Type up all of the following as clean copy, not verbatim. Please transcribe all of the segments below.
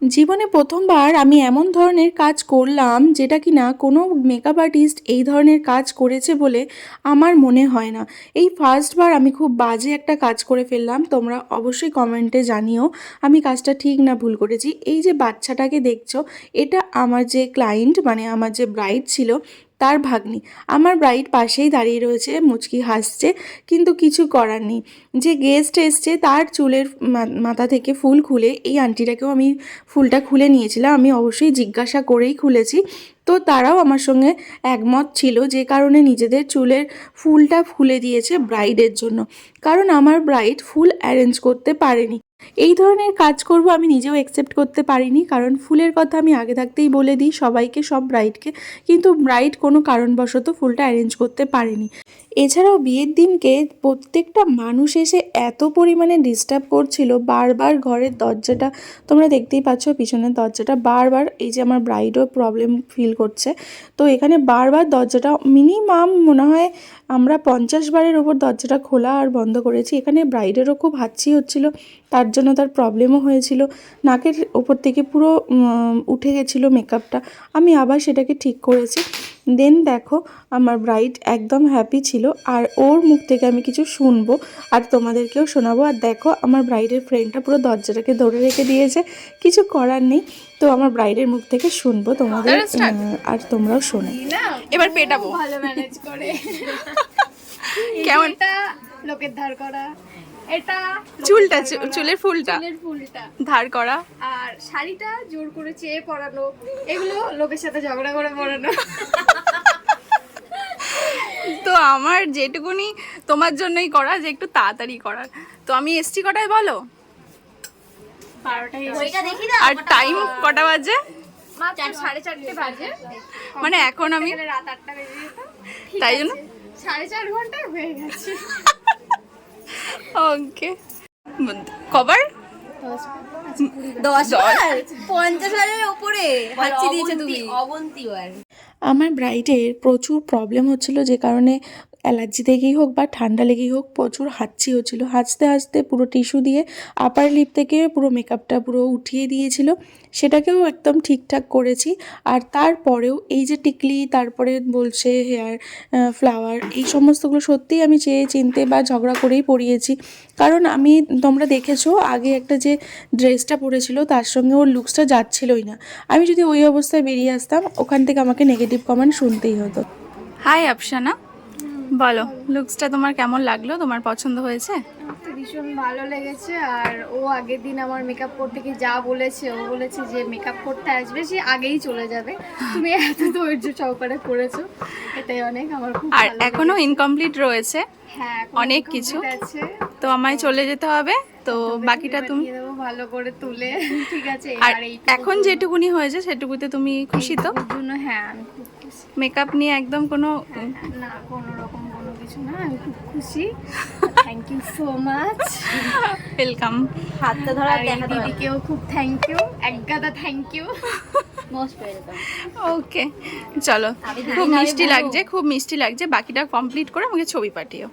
জীবনে প্রথমবার আমি এমন ধরনের কাজ করলাম যেটা কিনা কোনো মেকআপ আর্টিস্ট এই ধরনের কাজ করেছে বলে আমার মনে হয় না। এই ফার্স্টবার আমি খুব বাজে একটা কাজ করে ফেললাম। তোমরা অবশ্যই কমেন্টে জানিও আমি কাজটা ঠিক না ভুল করেছি। এই যে বাচ্চাটাকে দেখছো, এটা আমার যে ক্লায়েন্ট মানে আমার যে ব্রাইড ছিল তার ভাগ্নি। আমার ব্রাইড পাশেই দাঁড়িয়ে রয়েছে, মুচকি হাসছে, কিন্তু কিছু করার নেই। যে গেস্ট এসছে তার চুলের মাথা থেকে ফুল খুলে এই আন্টিটাকেও আমি ফুলটা খুলে নিয়েছিলাম। আমি অবশ্যই জিজ্ঞাসা করেই খুলেছি। তো তারাও আমার সঙ্গে একমত ছিল, যে কারণে নিজেদের চুলের ফুলটা খুলে দিয়েছে ব্রাইডের জন্য। কারণ আমার ব্রাইড ফুল অ্যারেঞ্জ করতে পারেনি। এই ধরনের কাজ করব আমি নিজেও অ্যাকসেপ্ট করতে পারিনি, কারণ ফুলের কথা আমি আগে থাকতেই বলে দিই সবাইকে, সব ব্রাইডকে। কিন্তু ব্রাইড কোনো কারণবশত ফুলটা অ্যারেঞ্জ করতে পারেনি। এছাড়াও বিয়ের দিনকে প্রত্যেকটা মানুষ এসে এত পরিমাণে ডিস্টার্ব করছিল, বারবার ঘরের দরজাটা, তোমরা দেখতেই পাচ্ছ পিছনের দরজাটা বারবার, এই যে আমার ব্রাইডও প্রবলেম ফিল করছে, তো এখানে বারবার দরজাটা মিনিমাম মনে হয় আমরা 50 বারের ওপর দরজাটা খোলা আর বন্ধ করেছি। এখানে ব্রাইডেরও খুব হাঁচি হচ্ছিল, তার জন্য তার প্রবলেমও হয়েছিল, নাকের ওপর থেকে পুরো উঠে গেছিলো মেকআপটা। আমি আবার সেটাকে ঠিক করেছি। দেন দেখো আমার ব্রাইড একদম হ্যাপি ছিল, আর ওর মুখ থেকে আমি কিছু শুনবো আর তোমাদেরকেও শোনাবো। আর দেখো আমার ব্রাইডের ফ্রেন্ডটা পুরো দরজাটাকে ধরে রেখে দিয়েছে, কিছু করার নেই। তো আমার ব্রাইডের মুখ থেকে শুনবো তোমাদের, আর তোমরাও শোনো। এবার পেটাবো ভালো ম্যানেজ করে কেমন এটা লোকের ধার করা, এটা চুলটা চুলের ফুলটা চুলের ফুলটা ধার করা, আর শাড়িটা জোর করে চেয়ে পরানো, এগুলো লোকের সাথে ঝগড়া করে পরানো। তো আমার যেটুকুনি তোমার জন্যই করা, যে একটু তাড়াতাড়ি করার। তো আমি এসছি কটায় বলো? 12টায় আর টাইম কটা বাজে? মাত্র 4:30 বাজে, মানে এখন আমি রাত 8টা বেজে যেত, তাই জন্য 4.5 ঘন্টায় হয়ে গেছে। ওকে, কভার 50,000-এর ওপরে হাঁচি দিয়েছে তুমি। আমার ব্রাইডের প্রচুর প্রবলেম হচ্ছিল, যে কারণে অ্যালার্জি থেকেই হোক বা ঠান্ডা লেগেই হোক প্রচুর হাঁচি হচ্ছিলো। হাঁচতে হাঁচতে পুরো টিস্যু দিয়ে আপার লিপ থেকে পুরো মেকআপটা পুরো উঠিয়ে দিয়েছিল, সেটাকেও একদম ঠিকঠাক করেছি। আর তারপরেও এই যে টিকলি, তারপরে বলছে হেয়ার ফ্লাওয়ার, এই সমস্তগুলো সত্যিই আমি চেয়ে চিনতে বা ঝগড়া করেই পরিয়েছি। কারণ আমি, তোমরা দেখেছো আগে একটা যে ড্রেসটা পরেছিল তার সঙ্গে ওর লুকসটা যাচ্ছিলই না। আমি যদি ওই অবস্থায় বেরিয়ে আসতাম, ওখান থেকে আমাকে নেগেটিভ কমেন্ট শুনতেই হতো। হাই আফসানা, বলো লুকসটা তোমার কেমন লাগলো? তোমার পছন্দ হয়েছে? আমার তো ভীষণ ভালো লেগেছে। আর ও আগের দিন আমার মেকআপ করতে কি যা বলেছে, ও বলেছে যে মেকআপ করতে আসবে সে আগেই চলে যাবে। তুমি এত ধৈর্য সহকারে করেছো, এটাই অনেক। আমার খুব আর ভালো এখনো লেগেছে। ইনকমপ্লিট রয়েছে হ্যাঁ, এখনো অনেক incomplete কিছু, আছে। তো আমায় চলে যেতে হবে। তো তবে বাকিটা তুমি, পাঠিয়ে দেবো ভালো করে তুলে, ঠিক আছে? আর এইটুকুর এখন জন্য- যেটুকুনি হয়েছে সেটুকুতে তুমি খুশি তো? এইটুকুর জন্য হ্যাঁ আমি খুব খুশি। মেকআপ নিয়ে একদম কোনো না, কোনো রকম কোনো কিছু না, আমি খুব খুশি। Thank you so much. Welcome. হাতটা ধরা আর এই দিদিকেও খুব থ্যাংক ইউ, একগাদা thank you. Most welcome. Okay চলো, খুব মিষ্টি লাগছে, খুব মিষ্টি লাগছে। বাকিটা কমপ্লিট করে আমাকে ছবি পাঠিও।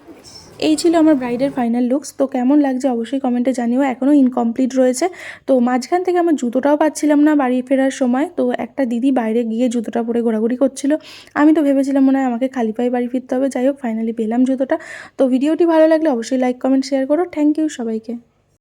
এই ছিল আমার ব্রাইডের ফাইনাল লুকস। তো কেমন লাগছে অবশ্যই কমেন্টে জানিও। এখনও ইনকমপ্লিট রয়েছে। তো মাঝখান থেকে আমার জুতোটাও পাচ্ছিলাম না বাড়ি ফেরার সময়। তো একটা দিদি বাইরে গিয়ে জুতোটা পরে ঘোরাঘুরি করছিল। আমি তো ভেবেছিলাম মনে হয় আমাকে খালি পায়ে বাড়ি ফিরতে হবে। যাই হোক ফাইনালি পেলাম জুতোটা। তো ভিডিওটি ভালো লাগলে অবশ্যই লাইক কমেন্ট শেয়ার করো। থ্যাংক ইউ সবাইকে।